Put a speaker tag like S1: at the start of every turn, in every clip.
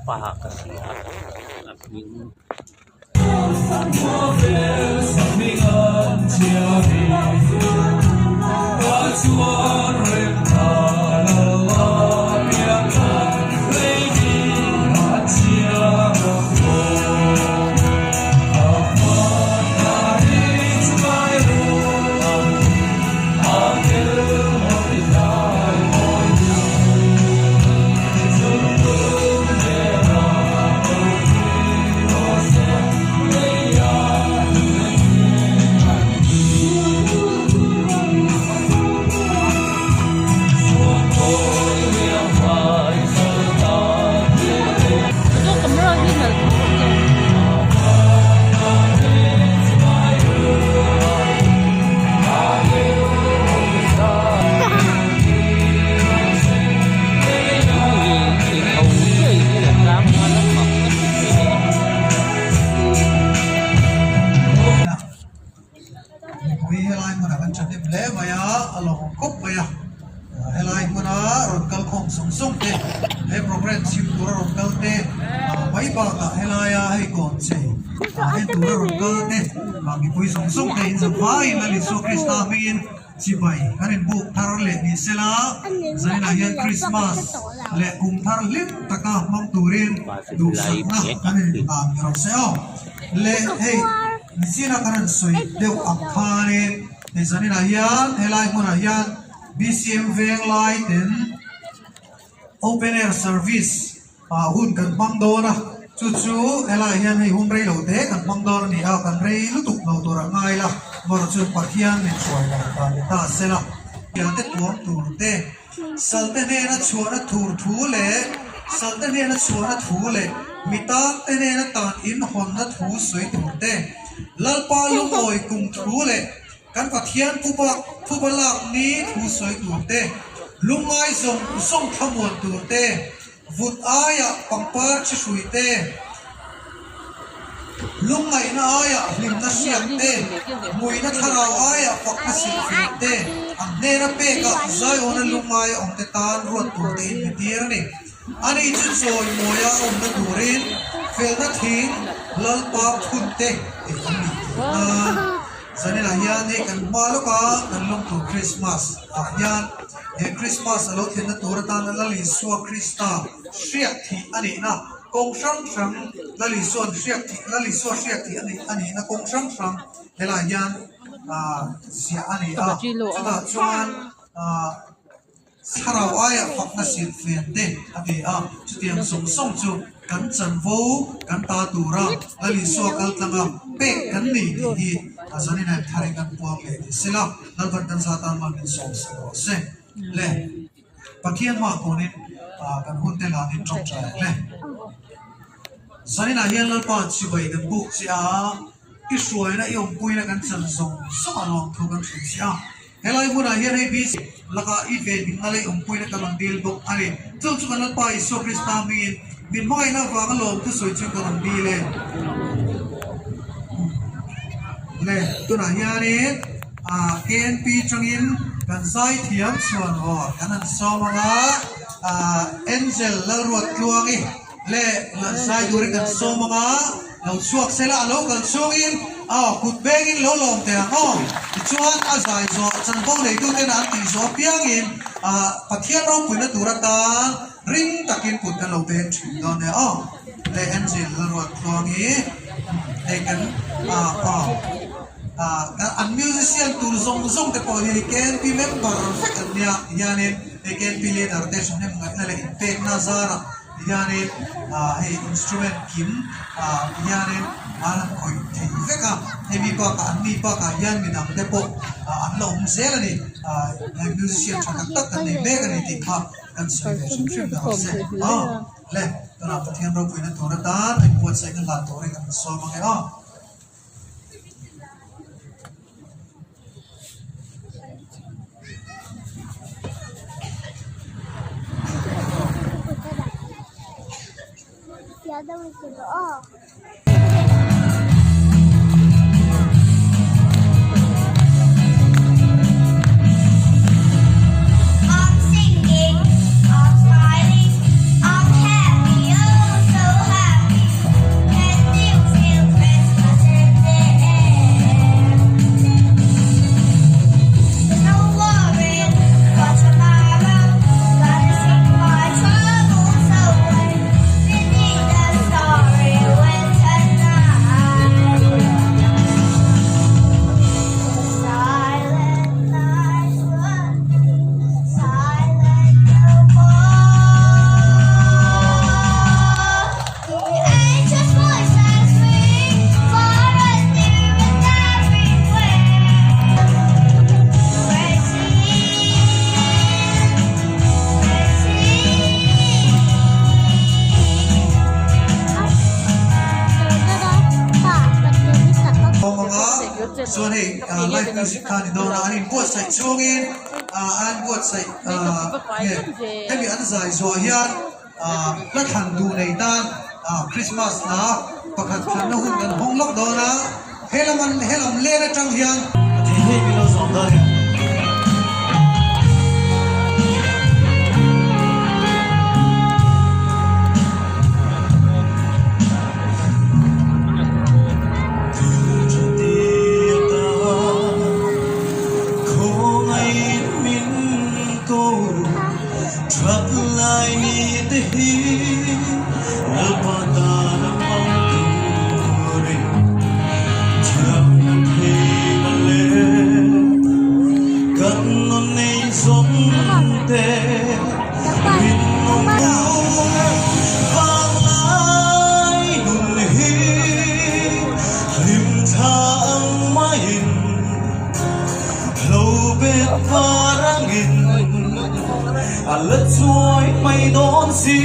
S1: ปากเสียยิง
S2: ให้โปรแกรมชิมตัวรถเกิลเต้ไม่บอกให้ลายให้ก่อนเสียให้ตัวรถเกิลเต้บางทีคุยส่งเต้จะไปนั่นลิสุคริสต์อามินชิบายกันเป็นบุกทาร์เลนิเซล่าจะให้นายคริสต์มาสและกุมทาร์ลิมตะกามังตูรินดูสักนะกันเป็นบางเราเสียและให้นิสินักการสวยเดี๋ยวอักขานในจะให้นายให้ลายคนนายBCM เวงไลท์เด่นOpen Air Service หุ่นกันบังโดนะจู่ๆเอลาเฮียนให้หุ่นเรย์เราเด็กกันบังโดนี่เอากันเรย์ลุตุกเราตัวง่ายละบริสุทธิ์ปัทยานเนี่ยช่วยเราตาเสละยันเตตัวตูเตสัลเตเนนะชัวนะทูเล่สัลเตเนนะชัวนะทูเล่มิตาเตเนนะตานอินหอนนะทูสวยตูเตลัลปาลุงโอยกุมทูเล่กันปัทยานผู้บลักนี้ทูสวยตูเตลุงไอ้ส่งขมวดตัวเต้วุฒิอายะปังปาร์ชิชุยเต้ลุงไอ้น่าอายะลิมนัชยักเต้มวยนัทราวอายะฟักนัสิฟิเต้อันเนรเปกะใจโอนัลุงไอ้องเตตานรวดตัวเต้มิเดียร์นี่อันนี้จุดโซยมวยองนัดูรินเฟลนัทหิงลัลปาพุนเต้อันนี้สันนิษฐานนี่กันมาลูกกันลงตัวคริสต์มาสยันคริสต์มาสเราเห็นตัวตาลลิสัวคริสต์เสียที่อันนี้นะกงช่างลลิสัวเสียที่ลลิสัวเสียที่อันนี้นะกงช่างเฮลายันเสียอันนี้สุดาจวนสารวายฝักนัสิเฟียนเต้อันนี้จุดยังส่งจุกันจันโวกันตาตูระลลิสัวกันตั้งเป็กกันนี่ที่อาจารย์เนี่ยทาริกันพวกเลยสิละนับวันกันซาตานมันเป็นสองเส้นเล่ปัจจัยมากกว่านี้กันหุ่นเตลานิจงใจเล่สันนิษฐานเราปาชิบะกันบุกเสียที่สวยนะยงปุยนะกันจันทรงสมานองทุกันสุดเสียเฮลัยบุญให้บิสแล้วก็อีเวนต์อะไรยงปุยนะกันลังดีลบุกอะไรเจ้าจุกันเราไปสุคริสตามีนบินไม่นะฟังลมที่สวยจุกันลังดีเลยเล่ตัวไหนยานี้KNP จังอินกันไซเทียมส่วนหัวกันนั่นสองมาเอ็นเซลแล้วรวดลวงอีเล่ไซดูริกันสองมาเราช่วยเสละเรากันช่วยอินขุดเบกินเราลงเตะน้องชวนอาศัยโซ่ฉันบอกเลยดูเตนันตีโซ่เพียงอินปัทยาเราปุ่นตัวรัตาริงตะกินปุ่นกันเราเป็นชุดตอนเนี่ยเล่เอ็นเซลแล้วรวดลวงอีเด็กกันอันมิวสิเซียนตูส่งแต่พอเฮเกนพีเมมเบอร์ฟักเนี่ยยานิเฮเกนพีเลดาร์เดชเนี่ยมันอะไรเทคนาซาร์ยานิเฮอินสตรูเมนต์คิมยานิอะไรคอยที่เฟก้าเฮมีปากอันมีปากยานมีน้ำเดปอันเราไม่เซลนี่เฮมิวสิเซียนชอบตักกันในเบกันในที่ข้ากันสวยเลยชิมกันเสร็จเล่ตอนนั้นประเทศเราเป็นตัวระดับไอ้พวกใส่กันหลายตัวเลยกันสวยมากเลย
S3: Я думаю, что I'm singing, I'm smiling, I'm happy, oh so
S2: ส่วนให้ไลฟ์มิวสิกคานี่โดนอันนี้บทใส่ช่วงอินอันบทใส่เนี่ยให้มีอันใส่สวยยันและทันดูในด้านคริสต์มาสนะประกาศทันนะหุ่นกันห้องล็อกโดนนะเฮลมันเล่นจังยันที่ให้มีเราสองได้และช่วยไม่โดนสี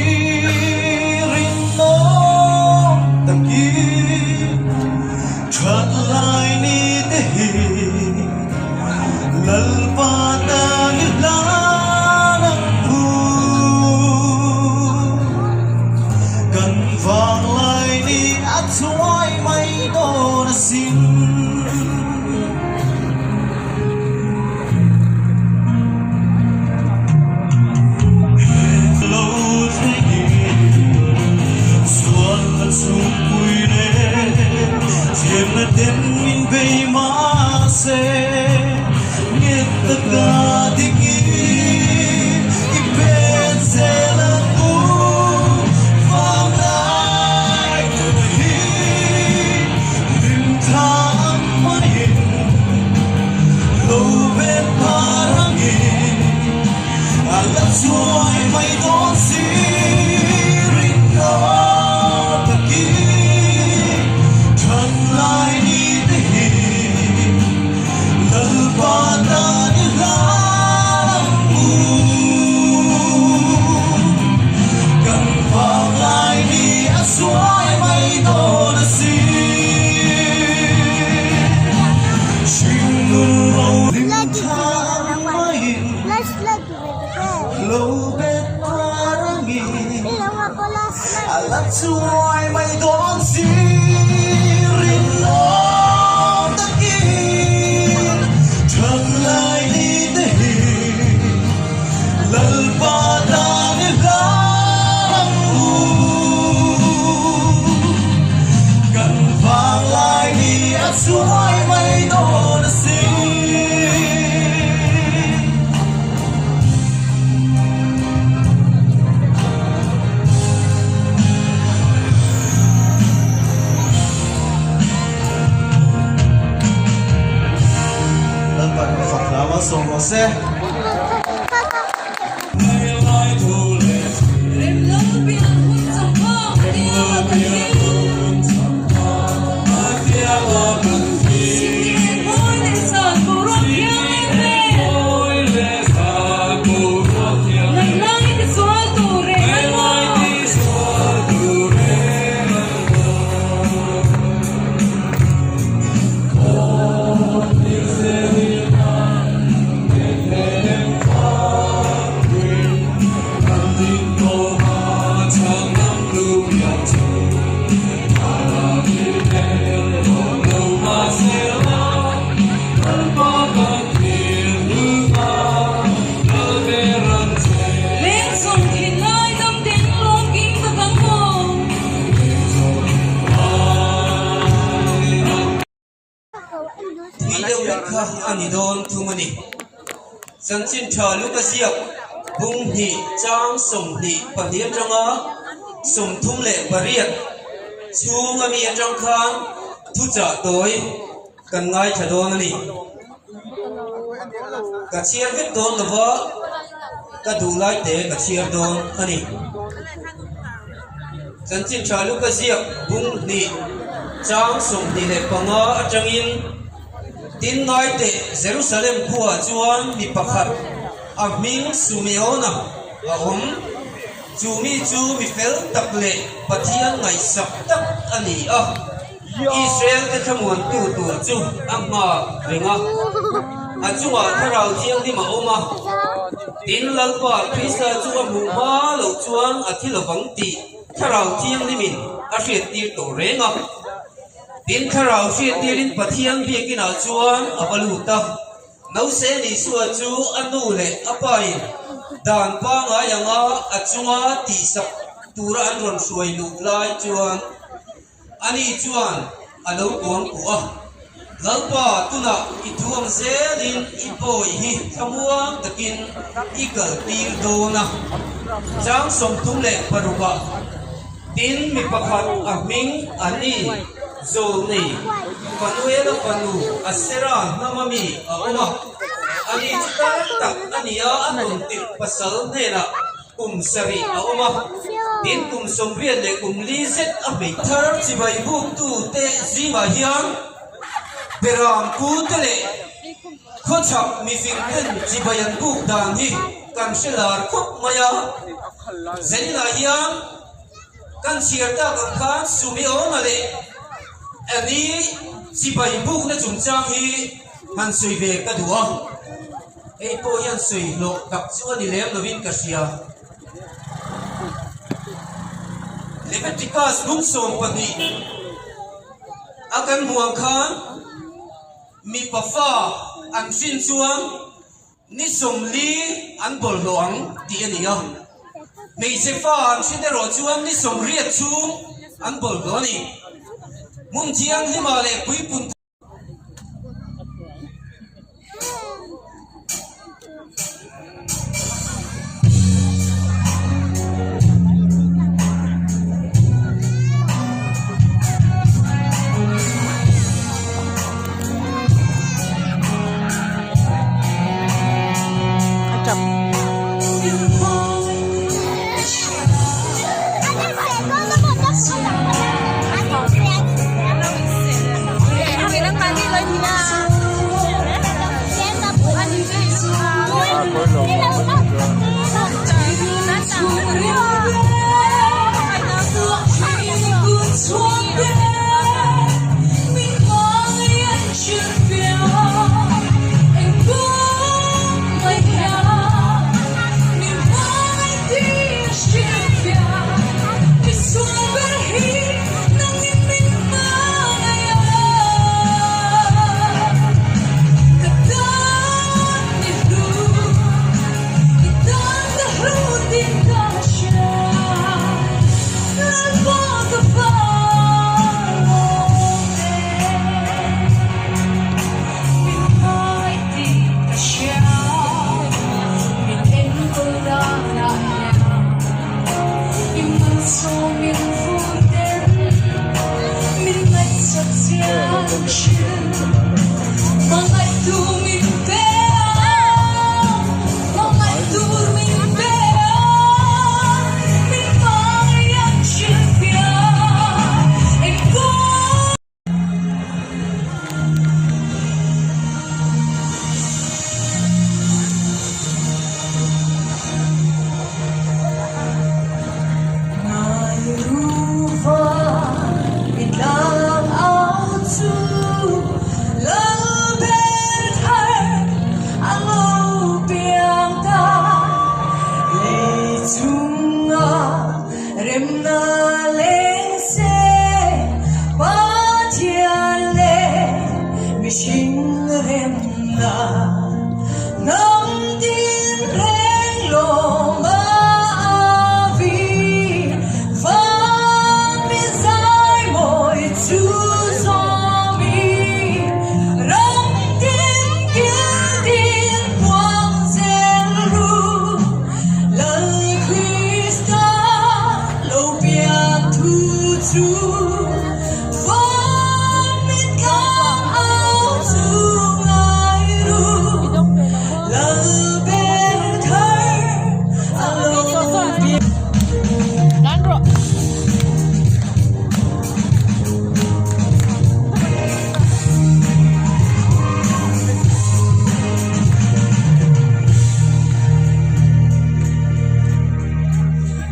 S2: รินโนตะกี้ชัดลายนี้ได้ลัลปาตานิลานังพูกันฟังลายนี้อาจช่วยไม่โดนสินDem in beimase Ngetgadigi Ipenzelaku Famnai Kuhi Limtang mahin Lobet parangin Alat suai may don sirin na pagi Alat suai may don sirin no taki Chanlai ni dehi lalpada nilang Kan falai ni at suai may don Song você Ani don thumani Sanchin tha lukasiak bung hi chang som hi pahia changa som thum le pariat chung ami atang khan thu cha toi kan ngai thadon ani ka chiar vet don lova ka du lai te ka chiar don ani Sanchin tha lukasiak bung hi chang som hi le panga atangin tin ngai te Jerusalem khuwa chuan mi pakhat aming Sumeona chumi chu mi fel tak le pathian ngai sak tak ani a
S1: อิสราเอลก็ขมวนตู่ตัวจุอักมาเริงอ่ะอาจุว่าถ้าเราเจียงที่มาอมาตินลัลปะคริสต์จุว่ามุมาเหล่าจวนอาทิตย์ละฝังตีถ้าเราเจียงที่มินอาเสียตีตัวเริงอ่ะตินถ้าเราเสียตีลินปะเทียงเบียกินอาจวนอัปลุตะน้าเสนิสัวจูอันนู้นเลยอัปไปด่านป้างอายังอาจวนตีสับตัวอันรอนสวยลุกลายจวนอันนี้จวนอันนู้นกวนกัวลัลปะตุนะอิทวงเซลินอิโปยฮิขมวงตะกินอิกลตีโดนะจังสมทุมเล็ปรุบะตินมีประคัดอักมิงอันนี้โซนี่ฟันเวลฟันูอัสเซรานามามีอาอมาอันนี้จุดตักอันนี้อันนุติปัสสาวะเนี่ยนะกุมสรีอาอมาตินกุมสมเพียรเลยกุมลีเซตอเมทาร์จิบายบุกตูเตซีมาฮิอันเบรามกูเตเลข้อชับมีฟิงเกินจิบายันบุกดานฮีกันเชลาร์คุกมายาเซนิลาฮิอันกันเชียร์ตากันขันสุมิโอมาเลอันนี้สิบายบุกนะจุนจางฮีมันสวยเวกกันดัวไอ้พวกยันสวยโลกกับส่วนนี้เลี้ยงนวินกัสยาเลเวติกัสลุงสมปนีอาการห่วงขันมีปะฟ้าอันชินชวงนิสมลีอันบอลหลวงที่อันนี้ไม่ใช่ฟ้าอันชินเดรอชวงนิสมเรียดชูอันบอลหลวงนี่มุมเชียงที่มาเลยปุยปุ่น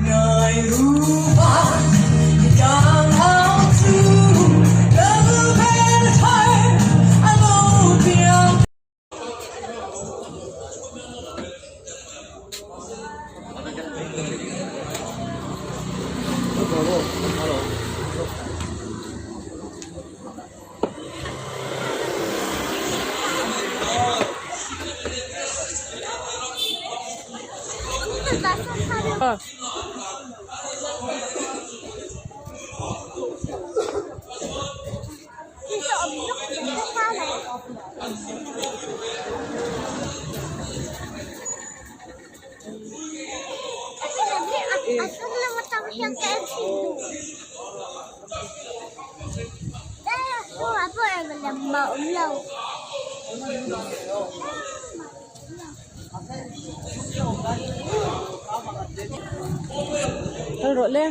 S3: Nairuban, ikang how to yang kayak situ. Dah, apa yang lembau lau.
S4: Teruk le.